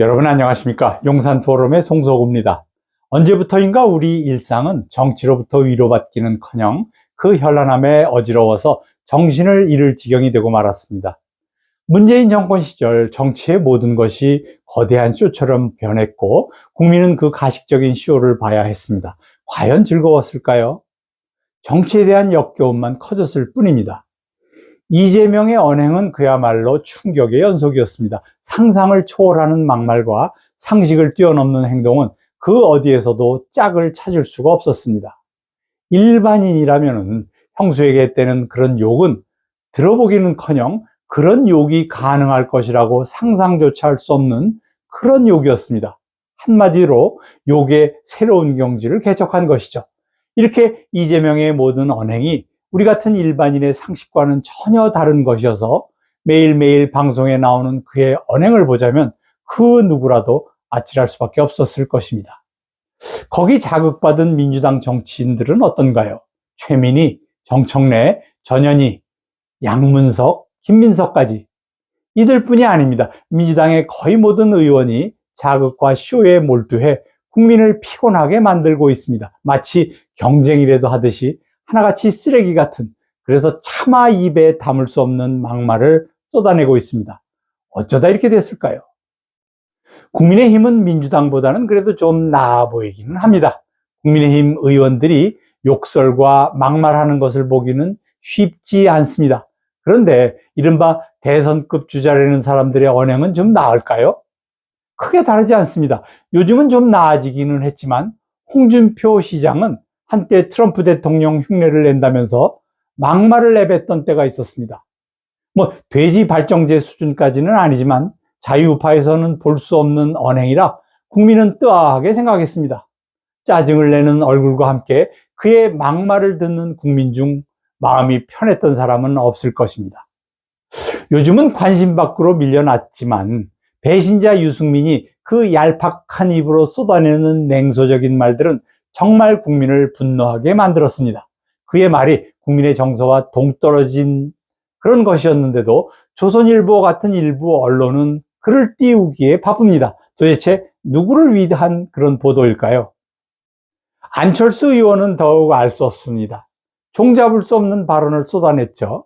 여러분 안녕하십니까? 용산포럼의 송석우입니다. 언제부터인가 우리 일상은 정치로부터 위로받기는커녕 그 현란함에 어지러워서 정신을 잃을 지경이 되고 말았습니다. 문재인 정권 시절 정치의 모든 것이 거대한 쇼처럼 변했고 국민은 그 가식적인 쇼를 봐야 했습니다. 과연 즐거웠을까요? 정치에 대한 역겨움만 커졌을 뿐입니다. 이재명의 언행은 그야말로 충격의 연속이었습니다. 상상을 초월하는 막말과 상식을 뛰어넘는 행동은 그 어디에서도 짝을 찾을 수가 없었습니다. 일반인이라면 형수에게 했다는 그런 욕은 들어보기는커녕 그런 욕이 가능할 것이라고 상상조차 할 수 없는 그런 욕이었습니다. 한마디로 욕의 새로운 경지를 개척한 것이죠. 이렇게 이재명의 모든 언행이 우리 같은 일반인의 상식과는 전혀 다른 것이어서 매일매일 방송에 나오는 그의 언행을 보자면 그 누구라도 아찔할 수밖에 없었을 것입니다. 거기 자극받은 민주당 정치인들은 어떤가요? 최민희, 정청래, 전현희, 양문석, 김민석까지 이들뿐이 아닙니다. 민주당의 거의 모든 의원이 자극과 쇼에 몰두해 국민을 피곤하게 만들고 있습니다. 마치 경쟁이라도 하듯이 하나같이 쓰레기 같은, 그래서 차마 입에 담을 수 없는 막말을 쏟아내고 있습니다. 어쩌다 이렇게 됐을까요? 국민의힘은 민주당보다는 그래도 좀 나아 보이기는 합니다. 국민의힘 의원들이 욕설과 막말하는 것을 보기는 쉽지 않습니다. 그런데 이른바 대선급 주자라는 사람들의 언행은 좀 나을까요? 크게 다르지 않습니다. 요즘은 좀 나아지기는 했지만 홍준표 시장은 한때 트럼프 대통령 흉내를 낸다면서 막말을 내뱉던 때가 있었습니다. 돼지 발정제 수준까지는 아니지만 자유우파에서는 볼 수 없는 언행이라 국민은 뜨아하게 생각했습니다. 짜증을 내는 얼굴과 함께 그의 막말을 듣는 국민 중 마음이 편했던 사람은 없을 것입니다. 요즘은 관심 밖으로 밀려났지만 배신자 유승민이 그 얄팍한 입으로 쏟아내는 냉소적인 말들은 정말 국민을 분노하게 만들었습니다. 그의 말이 국민의 정서와 동떨어진 그런 것이었는데도 조선일보 같은 일부 언론은 그를 띄우기에 바쁩니다. 도대체 누구를 위한 그런 보도일까요? 안철수 의원은 더욱 알 수 없습니다. 종잡을 수 없는 발언을 쏟아냈죠.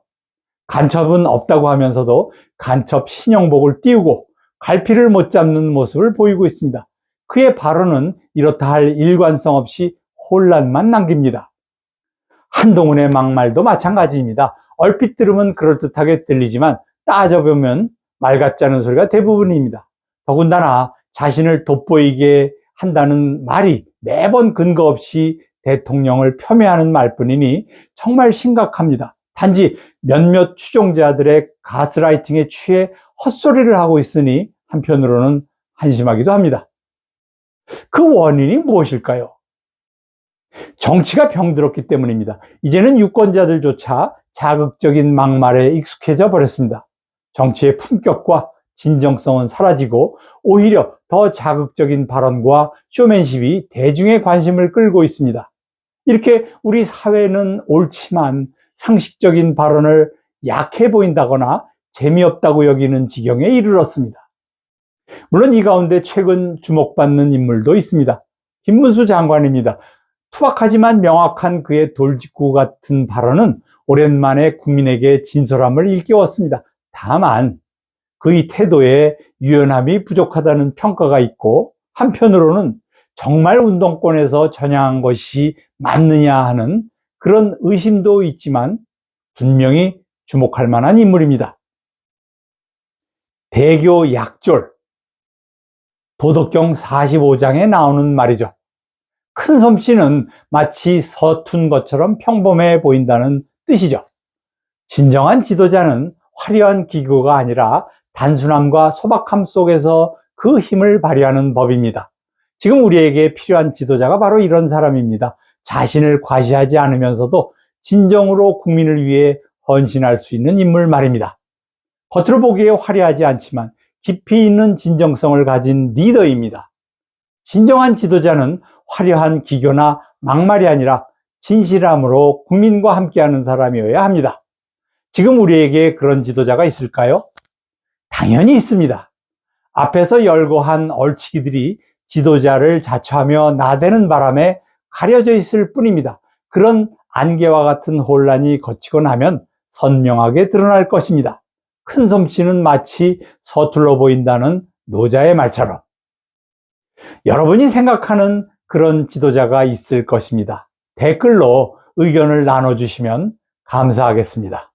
간첩은 없다고 하면서도 간첩 신형복을 띄우고 갈피를 못 잡는 모습을 보이고 있습니다. 그의 발언은 이렇다 할 일관성 없이 혼란만 남깁니다. 한동훈의 막말도 마찬가지입니다. 얼핏 들으면 그럴듯하게 들리지만 따져보면 말 같지 않은 소리가 대부분입니다. 더군다나 자신을 돋보이게 한다는 말이 매번 근거 없이 대통령을 폄훼하는 말뿐이니 정말 심각합니다. 단지 몇몇 추종자들의 가스라이팅에 취해 헛소리를 하고 있으니 한편으로는 한심하기도 합니다. 그 원인이 무엇일까요? 정치가 병들었기 때문입니다. 이제는 유권자들조차 자극적인 막말에 익숙해져 버렸습니다. 정치의 품격과 진정성은 사라지고 오히려 더 자극적인 발언과 쇼맨십이 대중의 관심을 끌고 있습니다. 이렇게 우리 사회는 옳지만 상식적인 발언을 약해 보인다거나 재미없다고 여기는 지경에 이르렀습니다. 물론 이 가운데 최근 주목받는 인물도 있습니다. 김문수 장관입니다. 투박하지만 명확한 그의 돌직구 같은 발언은 오랜만에 국민에게 진솔함을 일깨웠습니다. 다만 그의 태도에 유연함이 부족하다는 평가가 있고 한편으로는 정말 운동권에서 전향한 것이 맞느냐 하는 그런 의심도 있지만 분명히 주목할 만한 인물입니다. 대교 약졸, 도덕경 45장에 나오는 말이죠. 큰 솜씨는 마치 서툰 것처럼 평범해 보인다는 뜻이죠. 진정한 지도자는 화려한 기교가 아니라 단순함과 소박함 속에서 그 힘을 발휘하는 법입니다. 지금 우리에게 필요한 지도자가 바로 이런 사람입니다. 자신을 과시하지 않으면서도 진정으로 국민을 위해 헌신할 수 있는 인물 말입니다. 겉으로 보기에 화려하지 않지만 깊이 있는 진정성을 가진 리더입니다. 진정한 지도자는 화려한 기교나 막말이 아니라 진실함으로 국민과 함께하는 사람이어야 합니다. 지금 우리에게 그런 지도자가 있을까요? 당연히 있습니다. 앞에서 열거한 얼치기들이 지도자를 자처하며 나대는 바람에 가려져 있을 뿐입니다. 그런 안개와 같은 혼란이 거치고 나면 선명하게 드러날 것입니다. 큰 솜씨는 마치 서툴러 보인다는 노자의 말처럼 여러분이 생각하는 그런 지도자가 있을 것입니다. 댓글로 의견을 나눠주시면 감사하겠습니다.